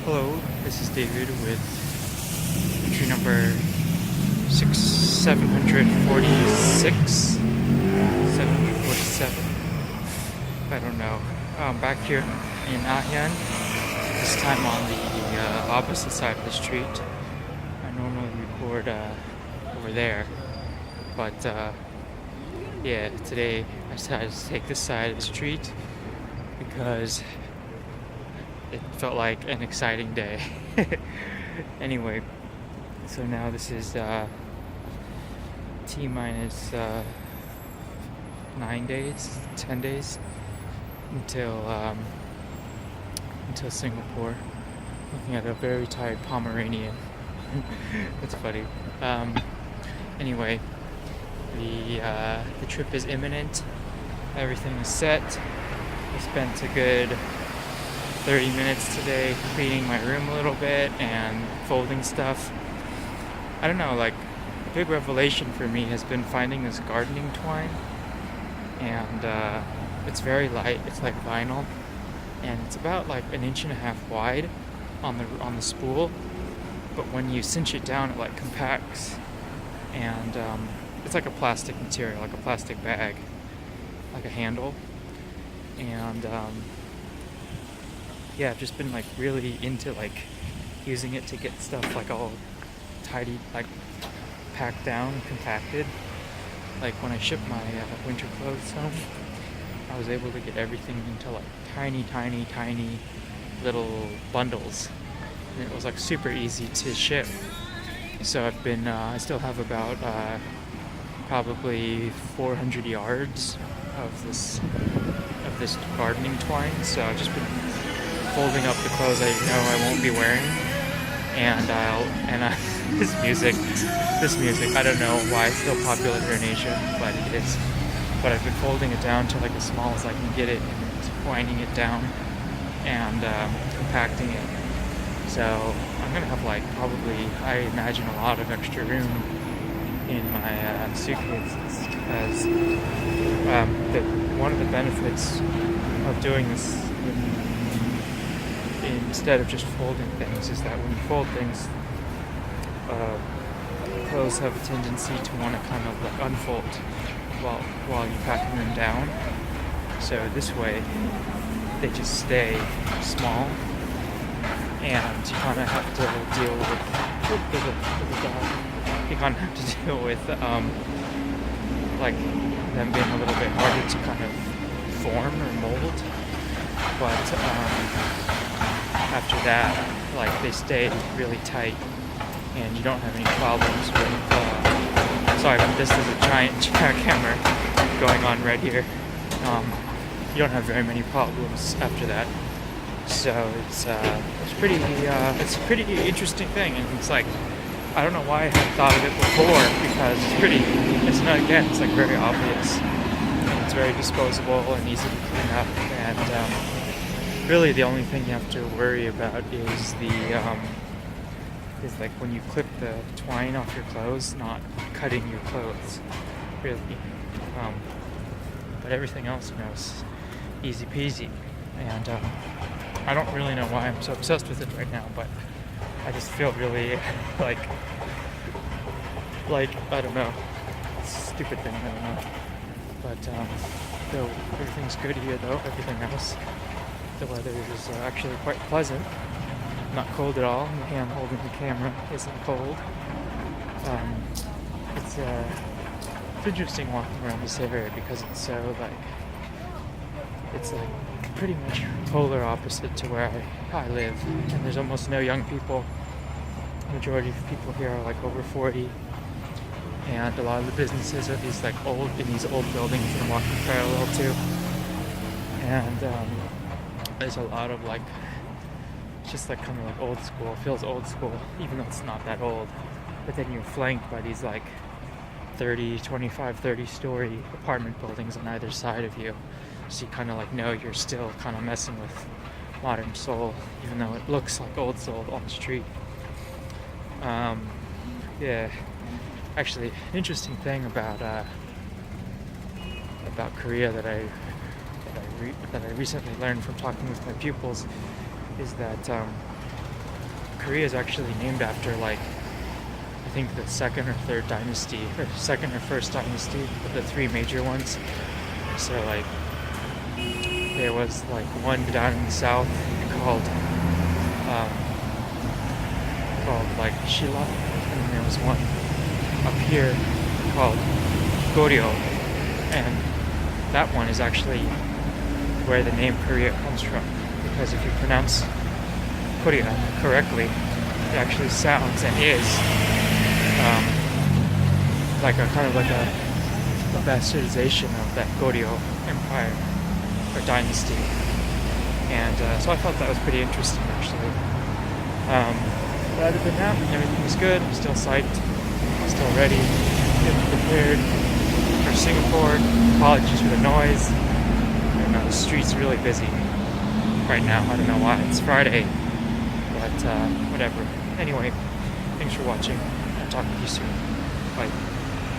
Hello, this is David with entry number 746, 747. I don't know. I'm back here in Ahyan, this time on the opposite side of the street. I normally record over there, but yeah, today I decided to take this side of the street because it felt like an exciting day. Anyway, so now this is T minus 9 days, 10 days until Singapore. Looking at a very tired Pomeranian. That's funny. Anyway, the trip is imminent. Everything is set. I spent a good 30 minutes today cleaning my room a little bit and folding stuff. I don't know, like, a big revelation for me has been finding this gardening twine, and it's very light. It's like vinyl, and it's about like 1.5 inches wide on the spool, but when you cinch it down it like compacts, and it's like a plastic material, like a plastic bag, like a handle. And yeah, I've just been like really into like using it to get stuff like all tidy, like packed down, compacted. Like when I shipped my winter clothes home, I was able to get everything into like tiny little bundles, and it was like super easy to ship. So I've been I still have about probably 400 yards of this gardening twine, so I've just been folding up the clothes I know I won't be wearing, and this music, I don't know why it's still popular here in Asia, but it is. But I've been folding it down to like as small as I can get it, and twining it down and compacting it. So I'm gonna have like probably, I imagine, a lot of extra room in my suitcases, because one of the benefits of doing this instead of just folding things is that when you fold things, clothes have a tendency to want to kind of like unfold while you're packing them down. So this way they just stay small, and you kind of have to deal with like them being a little bit harder to kind of form or mold. But after that, like, they stay really tight, and you don't have any problems with sorry, this is a giant camera going on right here. You don't have very many problems after that. So it's a pretty interesting thing, and it's like, I don't know why I hadn't thought of it before, because it's like very obvious. It's very disposable and easy to clean up, and really the only thing you have to worry about is like when you clip the twine off your clothes, not cutting your clothes, really. But everything else, is easy peasy, and I don't really know why I'm so obsessed with it right now, but I just feel really like I don't know, stupid thing, I don't know. But so everything's good here though. Everything else, the weather is actually quite pleasant, not cold at all. The hand holding the camera isn't cold. It's interesting walking around this area because it's so it's like pretty much polar opposite to where I live, and there's almost no young people. The majority of people here are like over 40, and a lot of the businesses are these old buildings that I'm walking parallel to, and there's a lot of it's just kind of old school. It feels old school, even though it's not that old. But then you're flanked by these 30 story apartment buildings on either side of you, so you kind of know you're still kind of messing with modern Seoul, even though it looks like old Seoul on the street. Yeah, actually, an interesting thing about Korea that I recently learned from talking with my pupils is that Korea is actually named after, like, I think the second or third dynasty, or second or first dynasty, of the three major ones. So, like, there was like one down in the south called like Shila, and then there was one up here called Goryeo, and that one is actually where the name Korea comes from, because if you pronounce Korea correctly, it actually sounds and is like a kind of like a bastardization of that Goryeo Empire or dynasty, and so I thought that was pretty interesting actually. But other than that, everything was good. I'm still psyched, still ready, getting prepared for Singapore. Apologies for the noise. I don't know, the street's really busy right now. I don't know why. It's Friday, but whatever. Anyway, thanks for watching. I'll talk to you soon. Bye.